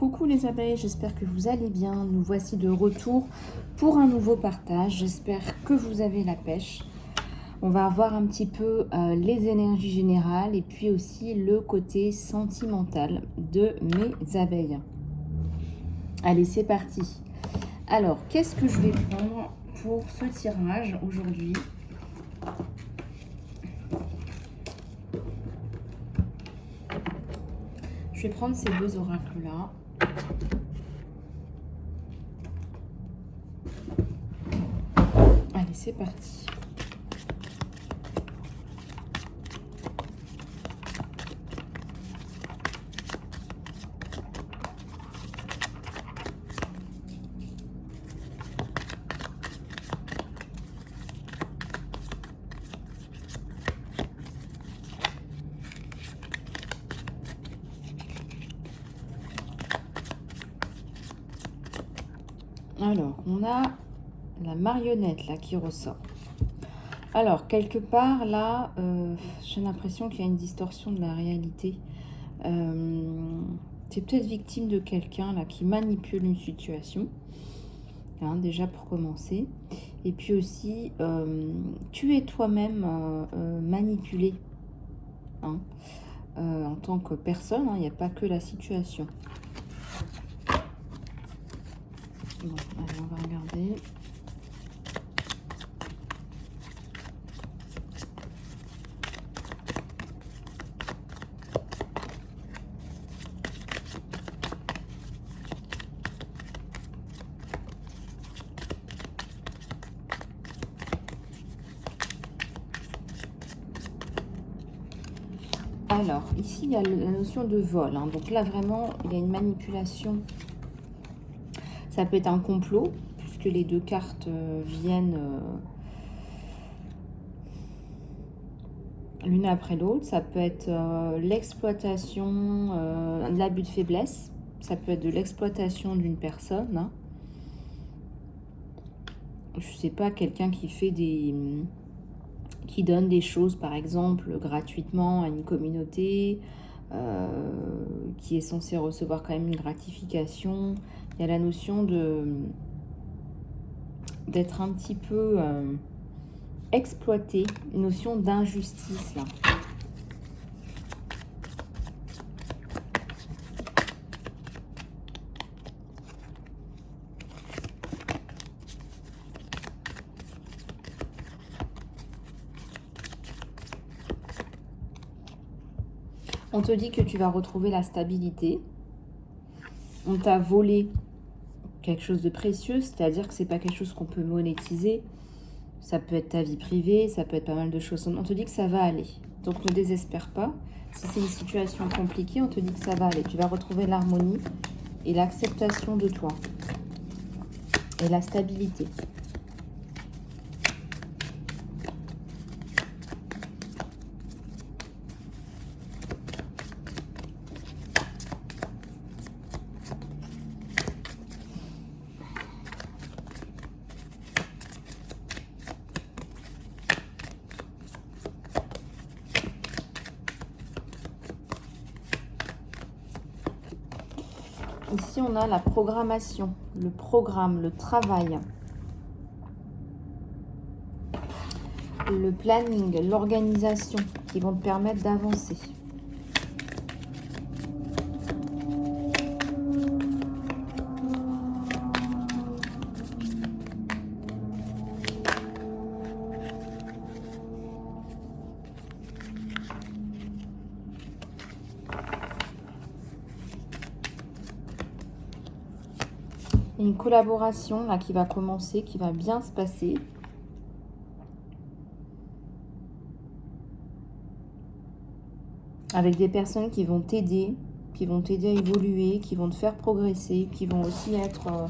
Coucou les abeilles, j'espère que vous allez bien. Nous voici de retour pour un nouveau partage. J'espère que vous avez la pêche. On va voir un petit peu les énergies générales et puis aussi le côté sentimental de mes abeilles. Allez, c'est parti. Alors, qu'est-ce que je vais prendre pour ce tirage aujourd'hui ? Je vais prendre ces deux oracles-là. Allez, c'est parti. Alors, on a la marionnette là qui ressort. Alors, quelque part là, j'ai l'impression qu'il y a une distorsion de la réalité. Tu es peut-être victime de quelqu'un là qui manipule une situation, hein, déjà pour commencer. Et puis aussi, tu es toi-même manipulé, hein, en tant que personne, il n'y a pas que la situation. Bon, allez, on va regarder. Alors, ici, il y a la notion de vol, hein. Donc là, vraiment, il y a une manipulation. Ça peut être un complot, puisque les deux cartes viennent l'une après l'autre. Ça peut être l'exploitation, de l'abus de faiblesse. Ça peut être de l'exploitation d'une personne, hein. Je sais pas, quelqu'un qui fait qui donne des choses, par exemple, gratuitement à une communauté, qui est censée recevoir quand même une gratification. Il y a la notion d'être un petit peu exploité, une notion d'injustice là. On te dit que tu vas retrouver la stabilité. On t'a volé quelque chose de précieux, c'est-à-dire que c'est pas quelque chose qu'on peut monétiser. Ça peut être ta vie privée, ça peut être pas mal de choses. On te dit que ça va aller. Donc ne désespère pas. Si c'est une situation compliquée, on te dit que ça va aller. Tu vas retrouver l'harmonie et l'acceptation de toi. Et la stabilité. Ici, on a la programmation, le programme, le travail, le planning, l'organisation qui vont te permettre d'avancer. Une collaboration là qui va commencer, qui va bien se passer. Avec des personnes qui vont t'aider à évoluer, qui vont te faire progresser, qui vont aussi être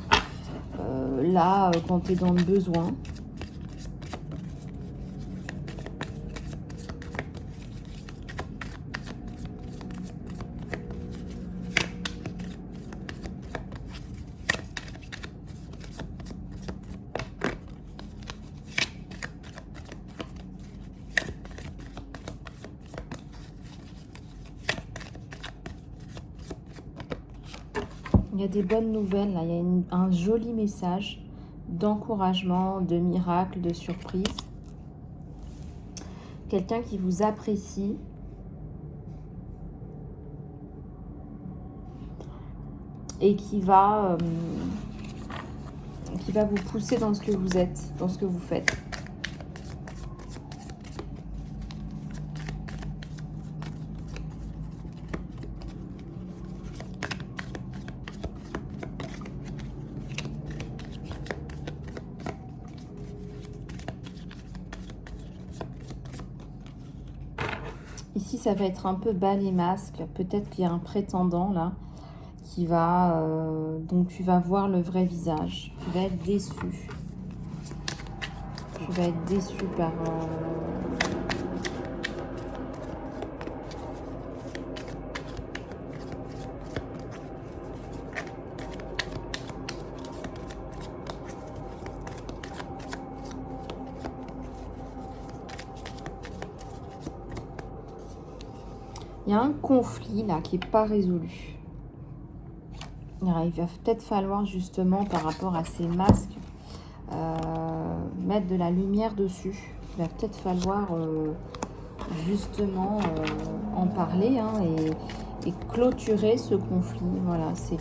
là quand tu es dans le besoin. Il y a des bonnes nouvelles, là. Il y a un joli message d'encouragement, de miracle, de surprise. Quelqu'un qui vous apprécie. Et qui va vous pousser dans ce que vous êtes, dans ce que vous faites. Ici, ça va être un peu bas les masques. Peut-être qu'il y a un prétendant là qui va... donc, tu vas voir le vrai visage. Tu vas être déçu. Tu vas être déçu par... Il y a un conflit là qui n'est pas résolu. Il va peut-être falloir justement par rapport à ces masques mettre de la lumière dessus. Il va peut-être falloir justement en parler hein, et clôturer ce conflit. Voilà, c'est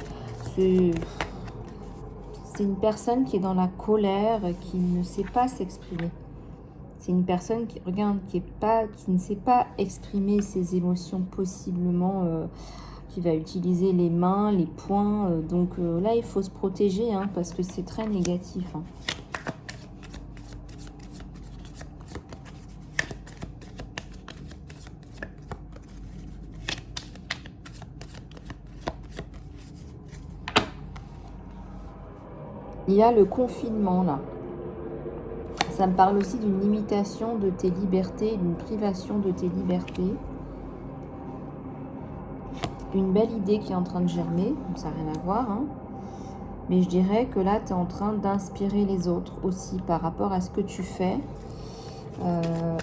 une personne qui est dans la colère, qui ne sait pas s'exprimer. C'est une personne qui regarde, qui ne sait pas exprimer ses émotions possiblement, qui va utiliser les mains, les poings. Donc là, il faut se protéger hein, parce que c'est très négatif. Hein. Il y a le confinement là. Ça me parle aussi d'une limitation de tes libertés, d'une privation de tes libertés. Une belle idée qui est en train de germer, ça n'a rien à voir. Hein. Mais je dirais que là, tu es en train d'inspirer les autres aussi par rapport à ce que tu fais.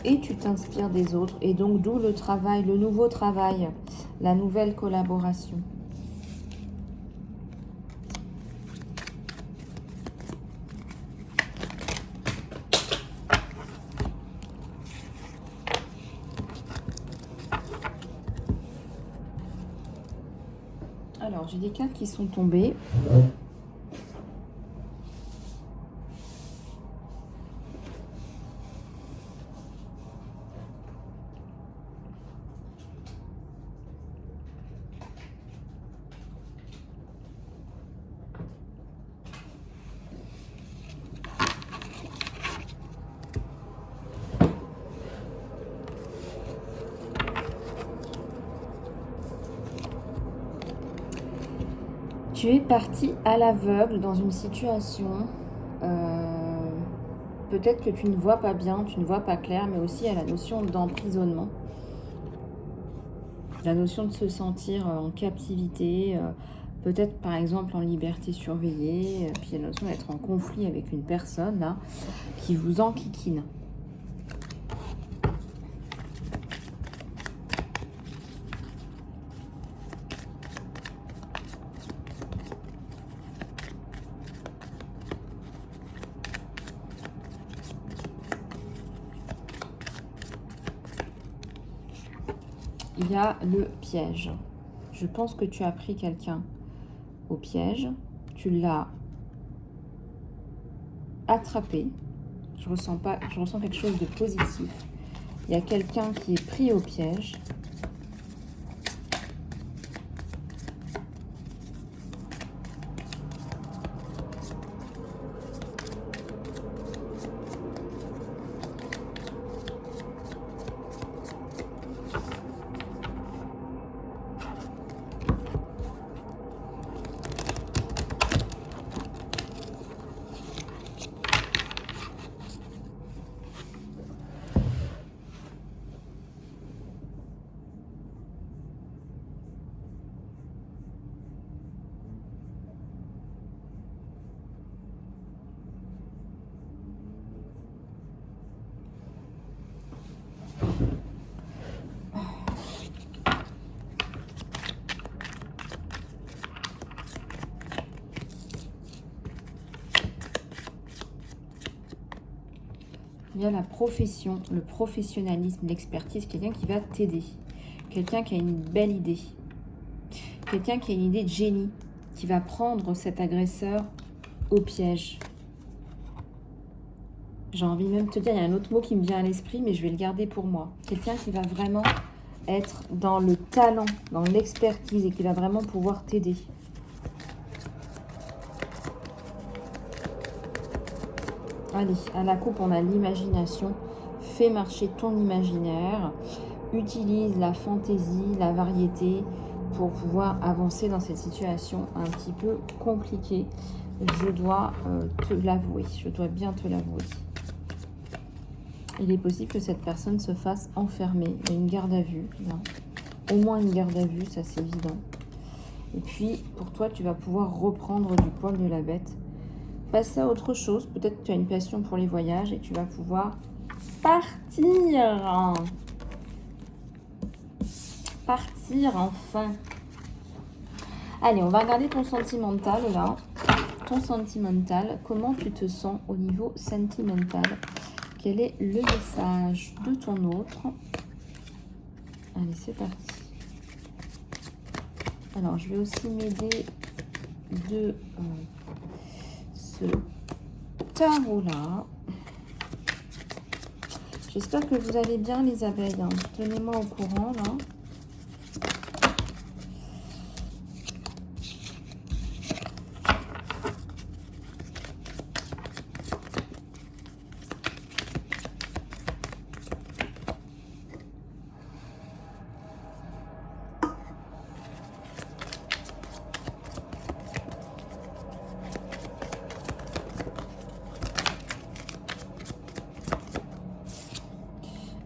Et tu t'inspires des autres. Et donc, d'où le travail, le nouveau travail, la nouvelle collaboration. Alors, j'ai des cartes qui sont tombées. Tu es parti à l'aveugle dans une situation, peut-être que tu ne vois pas bien, tu ne vois pas clair, mais aussi à la notion d'emprisonnement. La notion de se sentir en captivité, peut-être par exemple en liberté surveillée, puis la notion d'être en conflit avec une personne là, qui vous enquiquine. Il y a le piège. Je pense que tu as pris quelqu'un au piège. Tu l'as attrapé. Je ressens quelque chose de positif. Il y a quelqu'un qui est pris au piège. Il y a la profession, le professionnalisme, l'expertise, quelqu'un qui va t'aider. Quelqu'un qui a une belle idée. Quelqu'un qui a une idée de génie, qui va prendre cet agresseur au piège. J'ai envie même de te dire, il y a un autre mot qui me vient à l'esprit, mais je vais le garder pour moi. Quelqu'un qui va vraiment être dans le talent, dans l'expertise et qui va vraiment pouvoir t'aider. Allez, à la coupe, on a l'imagination. Fais marcher ton imaginaire. Utilise la fantaisie, la variété pour pouvoir avancer dans cette situation un petit peu compliquée. Je dois te l'avouer, je dois bien te l'avouer. Il est possible que cette personne se fasse enfermer. Il y a une garde à vue, là. Au moins une garde à vue, ça c'est évident. Et puis, pour toi, tu vas pouvoir reprendre du poil de la bête. Passer à autre chose. Peut-être que tu as une passion pour les voyages et tu vas pouvoir partir. Partir, enfin. Allez, on va regarder ton sentimental, là. Ton sentimental. Comment tu te sens au niveau sentimental? Quel est le message de ton autre? Allez, c'est parti. Alors, je vais aussi m'aider de ce tarot-là. J'espère que vous allez bien, les abeilles. Hein. Tenez-moi au courant, là.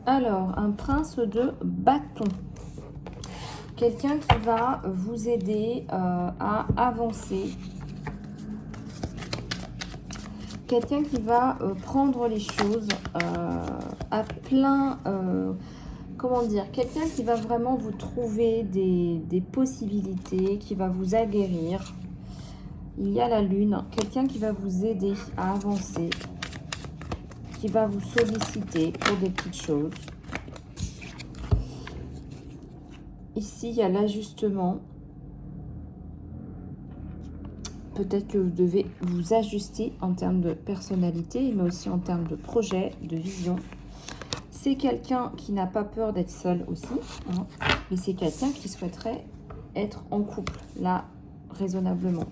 Alors, un prince de bâton. Quelqu'un qui va vous aider à avancer. Quelqu'un qui va prendre les choses à plein... comment dire? Quelqu'un qui va vraiment vous trouver des possibilités, qui va vous aguerrir. Il y a la lune. Quelqu'un qui va vous aider à avancer. Qui va vous solliciter pour des petites choses. Ici, il y a l'ajustement. Peut-être que vous devez vous ajuster en termes de personnalité, mais aussi en termes de projet, de vision. C'est quelqu'un qui n'a pas peur d'être seul aussi, hein, mais c'est quelqu'un qui souhaiterait être en couple, là, raisonnablement.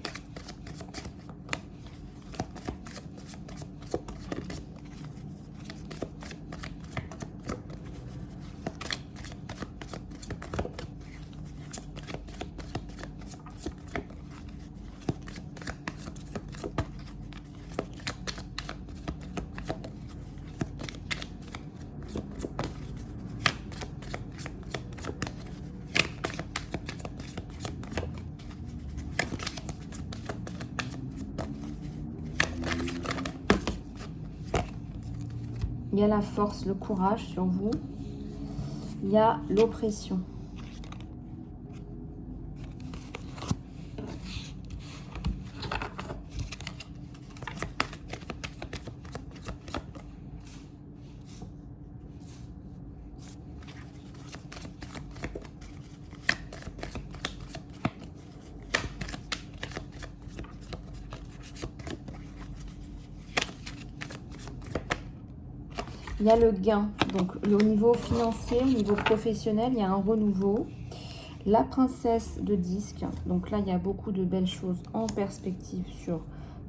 Il y a la force, le courage sur vous. Il y a l'oppression. Il y a le gain, donc au niveau financier, au niveau professionnel, il y a un renouveau. La princesse de disque, donc là, il y a beaucoup de belles choses en perspective sur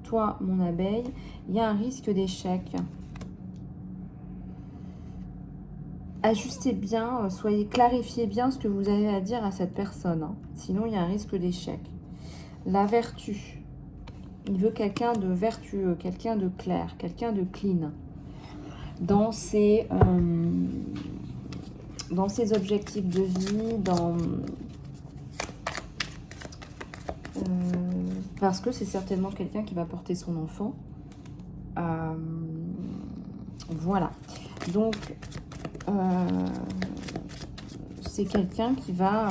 toi, mon abeille. Il y a un risque d'échec. Ajustez bien, clarifiez bien ce que vous avez à dire à cette personne. Hein. Sinon, il y a un risque d'échec. La vertu. Il veut quelqu'un de vertueux, quelqu'un de clair, quelqu'un de clean. Dans ses objectifs de vie, parce que c'est certainement quelqu'un qui va porter son enfant. Voilà. Donc, c'est quelqu'un qui va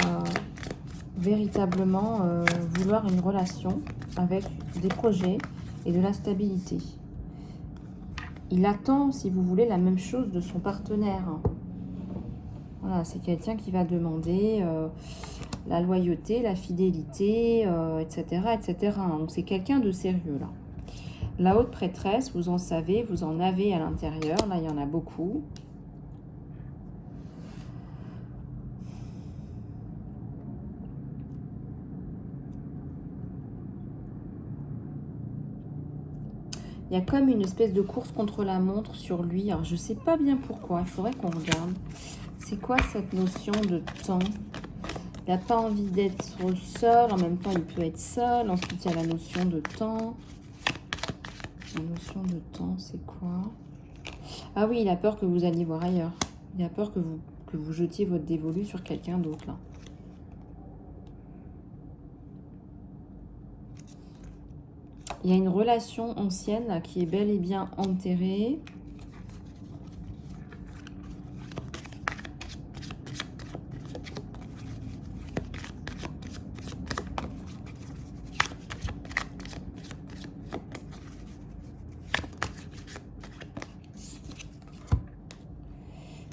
véritablement vouloir une relation avec des projets et de la stabilité. il attend, si vous voulez, la même chose de son partenaire. Voilà, c'est quelqu'un qui va demander la loyauté, la fidélité, etc., etc. Donc, c'est quelqu'un de sérieux, là. La haute prêtresse, vous en savez, vous en avez à l'intérieur. Là, il y en a beaucoup. Il y a comme une espèce de course contre la montre sur lui. Alors, je ne sais pas bien pourquoi. Il faudrait qu'on regarde. C'est quoi cette notion de temps? Il n'a pas envie d'être seul. En même temps, il peut être seul. Ensuite, il y a la notion de temps. La notion de temps, c'est quoi? Ah oui, il a peur que vous alliez voir ailleurs. Il a peur que vous jetiez votre dévolu sur quelqu'un d'autre, là. Il y a une relation ancienne là, qui est bel et bien enterrée.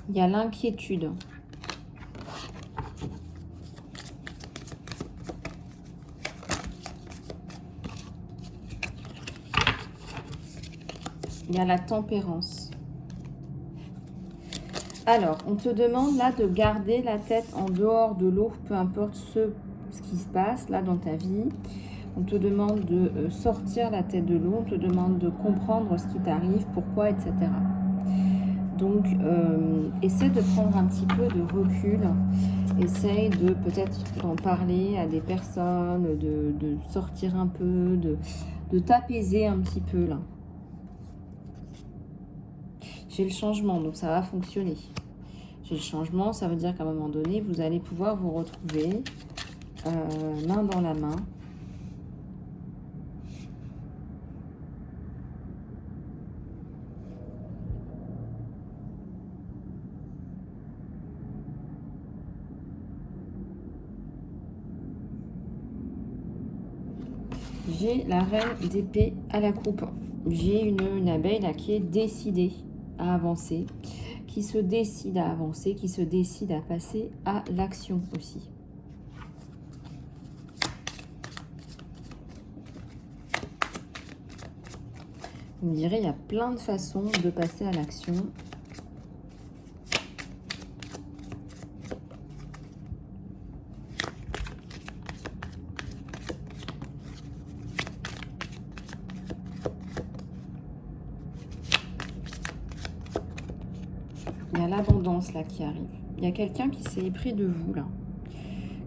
Il y a l'inquiétude. Il y a la tempérance. Alors, on te demande là de garder la tête en dehors de l'eau, peu importe ce qui se passe là dans ta vie. On te demande de sortir la tête de l'eau, on te demande de comprendre ce qui t'arrive, pourquoi, etc. Donc, essaie de prendre un petit peu de recul. Essaye de peut-être en parler à des personnes, de sortir un peu, de t'apaiser un petit peu là. J'ai le changement, donc ça va fonctionner. J'ai le changement, ça veut dire qu'à un moment donné, vous allez pouvoir vous retrouver main dans la main. J'ai la reine d'épée à la coupe. J'ai une abeille là qui est décidée à avancer, qui se décide à avancer, qui se décide à passer à l'action aussi. Vous me direz, il y a plein de façons de passer à l'action. Il y a l'abondance là qui arrive. Il y a quelqu'un qui s'est épris de vous là.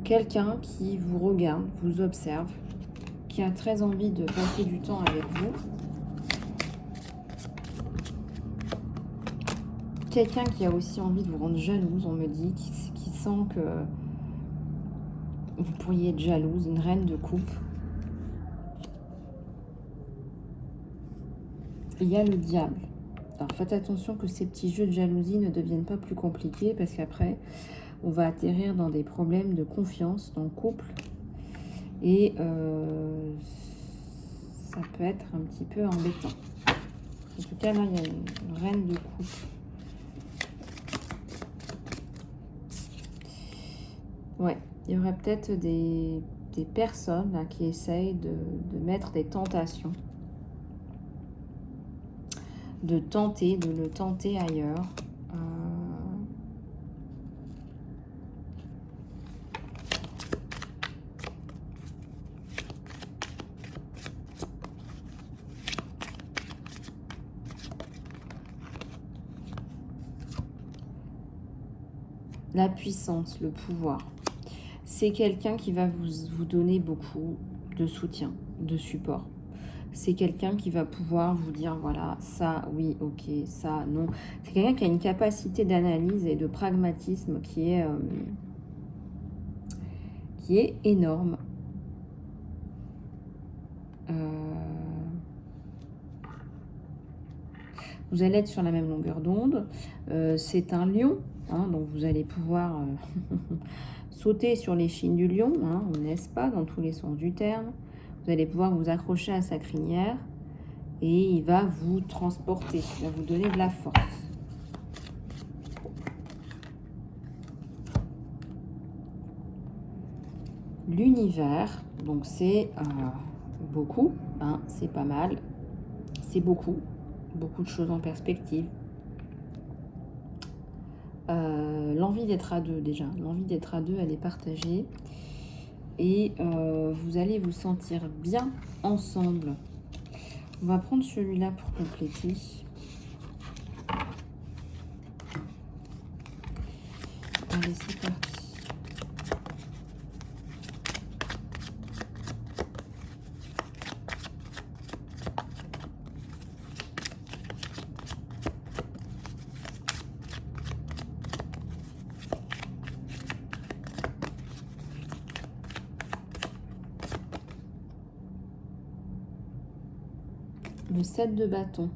Quelqu'un qui vous regarde, vous observe, qui a très envie de passer du temps avec vous. Quelqu'un qui a aussi envie de vous rendre jalouse, on me dit, qui sent que vous pourriez être jalouse, une reine de coupe. Il y a le diable. Alors faites attention que ces petits jeux de jalousie ne deviennent pas plus compliqués parce qu'après, on va atterrir dans des problèmes de confiance dans le couple. Et ça peut être un petit peu embêtant. En tout cas, là, il y a une reine de coupe. Ouais, il y aurait peut-être des personnes là, qui essayent de mettre des tentations. De le tenter ailleurs. La puissance, le pouvoir. C'est quelqu'un qui va vous donner beaucoup de soutien, de support. C'est quelqu'un qui va pouvoir vous dire, voilà, ça, oui, ok, ça, non. C'est quelqu'un qui a une capacité d'analyse et de pragmatisme qui est énorme. Vous allez être sur la même longueur d'onde. C'est un lion, hein, donc vous allez pouvoir sauter sur l'échine du lion, n'est-ce pas, dans tous les sens du terme. Vous allez pouvoir vous accrocher à sa crinière et il va vous transporter, il va vous donner de la force. L'univers, donc c'est beaucoup, hein, c'est pas mal, c'est beaucoup de choses en perspective. L'envie d'être à deux déjà, l'envie d'être à deux, elle est partagée et vous allez vous sentir bien ensemble. On va prendre celui-là pour compléter. Allez, c'est parti. Le 7 de bâton.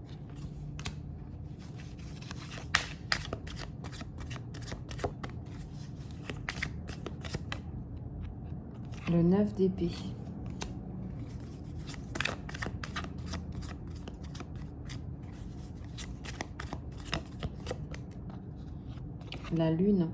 Le 9 d'épée. La lune.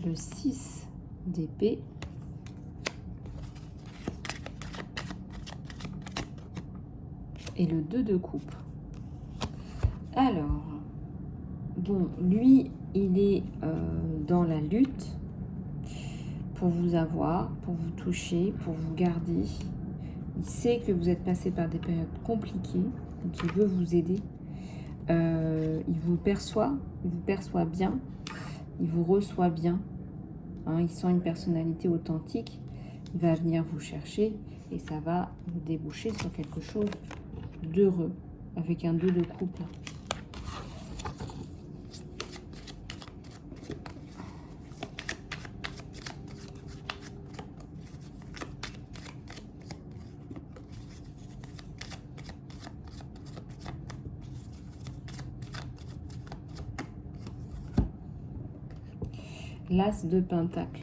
Le 6 d'épée. Et le 2 de coupe. Alors, bon, lui, il est dans la lutte pour vous avoir, pour vous toucher, pour vous garder. Il sait que vous êtes passé par des périodes compliquées, donc il veut vous aider. Il vous perçoit bien, il vous reçoit bien. Hein, il sent une personnalité authentique. Il va venir vous chercher et ça va vous déboucher sur quelque chose d'heureux avec un 2 de coupe. L'As de Pentacle.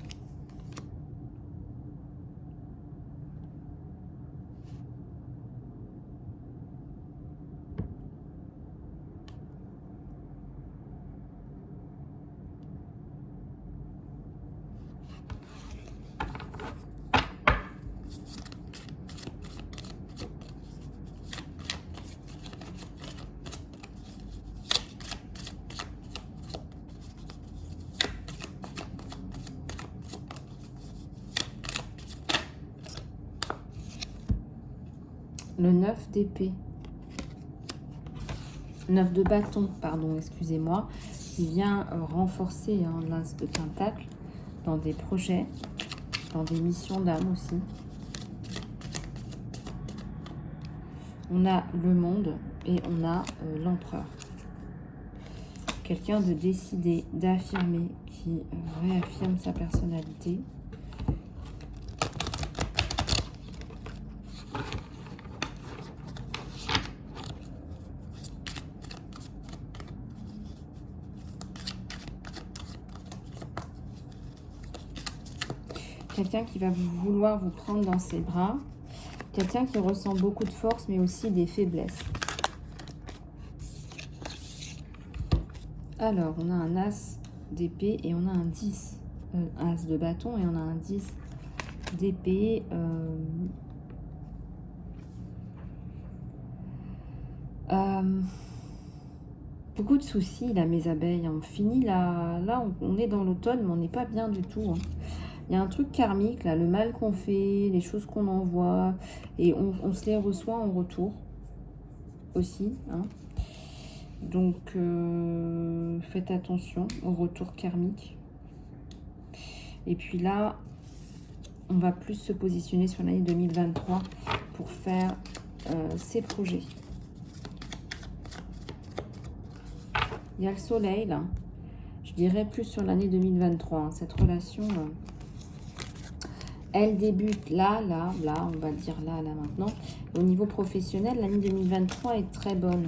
Le 9 d'épée. 9 de bâton, pardon, excusez-moi. Qui vient renforcer l'As de Pentacle dans des projets, dans des missions d'âme aussi. On a le monde et on a l'empereur. Quelqu'un de décidé, d'affirmer, qui réaffirme sa personnalité. Quelqu'un qui va vouloir vous prendre dans ses bras. Quelqu'un qui ressent beaucoup de force, mais aussi des faiblesses. Alors, on a un As d'épée et on a un 10. As de bâton et on a un 10 d'épée. Beaucoup de soucis, là, mes abeilles. On finit là, on est dans l'automne, mais on n'est pas bien du tout. Il y a un truc karmique, là, le mal qu'on fait, les choses qu'on envoie, et on se les reçoit en retour aussi. Donc, faites attention au retour karmique. Et puis là, on va plus se positionner sur l'année 2023 pour faire ses projets. Il y a le soleil, là. Je dirais plus sur l'année 2023. Cette relation... Elle débute là, on va dire là, maintenant. Au niveau professionnel, l'année 2023 est très bonne.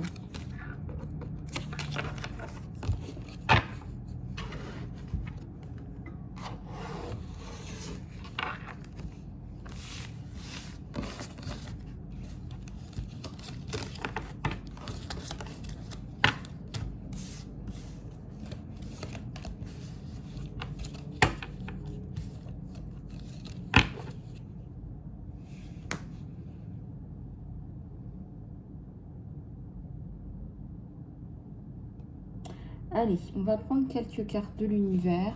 Allez, on va prendre quelques cartes de l'univers.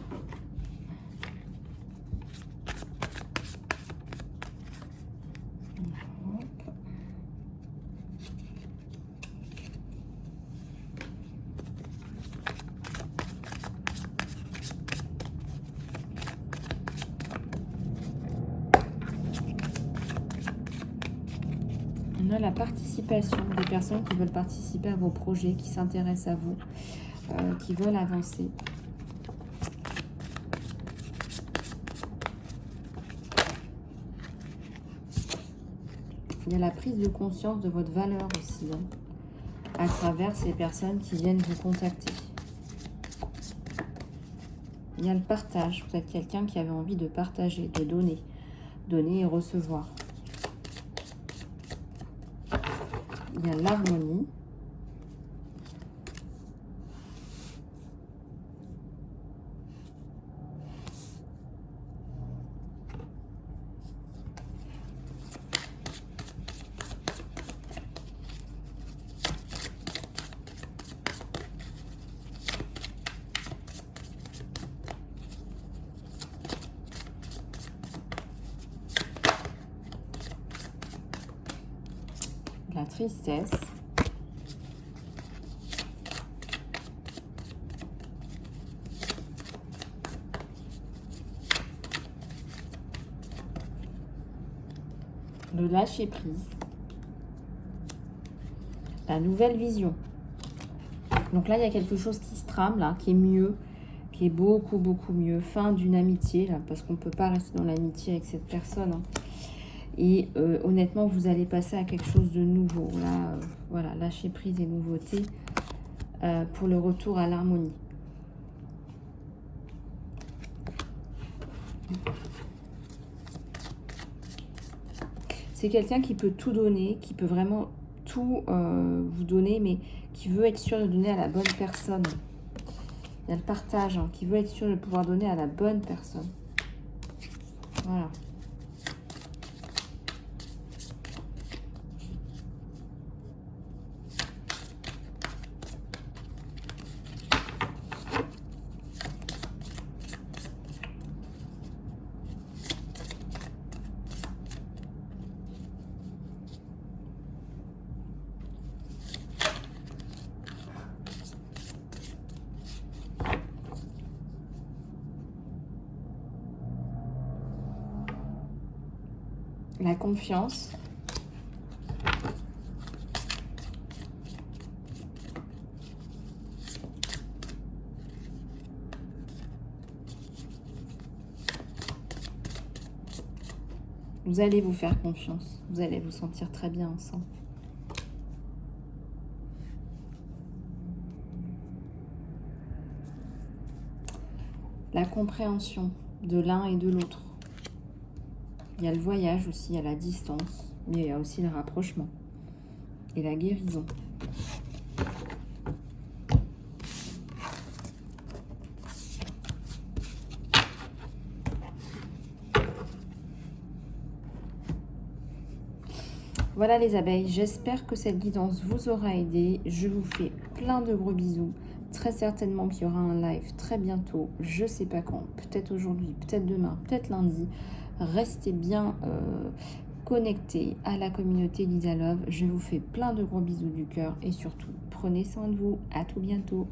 On a la participation des personnes qui veulent participer à vos projets, qui s'intéressent à vous, qui veulent avancer. Il y a la prise de conscience de votre valeur aussi, hein, à travers ces personnes qui viennent vous contacter. Il y a le partage. Vous êtes quelqu'un qui avait envie de partager, de donner. Donner et recevoir. Il y a l'harmonie. La tristesse. Le lâcher prise. La nouvelle vision. Donc là, il y a quelque chose qui se trame, là, qui est mieux, qui est beaucoup, beaucoup mieux. Fin d'une amitié, là, parce qu'on ne peut pas rester dans l'amitié avec cette personne, hein. Et honnêtement, vous allez passer à quelque chose de nouveau. Là, voilà, lâcher prise et nouveauté pour le retour à l'harmonie. C'est quelqu'un qui peut tout donner, qui peut vraiment tout vous donner, mais qui veut être sûr de donner à la bonne personne. Il y a le partage, hein, qui veut être sûr de pouvoir donner à la bonne personne. Voilà. La confiance. Vous allez vous faire confiance. Vous allez vous sentir très bien ensemble. La compréhension de l'un et de l'autre. Il y a le voyage aussi, il y a la distance, mais il y a aussi le rapprochement et la guérison. Voilà les abeilles, j'espère que cette guidance vous aura aidé. Je vous fais plein de gros bisous. Très certainement qu'il y aura un live très bientôt, je ne sais pas quand, peut-être aujourd'hui, peut-être demain, peut-être lundi. Restez bien connectés à la communauté Lisa Love. Je vous fais plein de gros bisous du cœur et surtout, prenez soin de vous. À tout bientôt.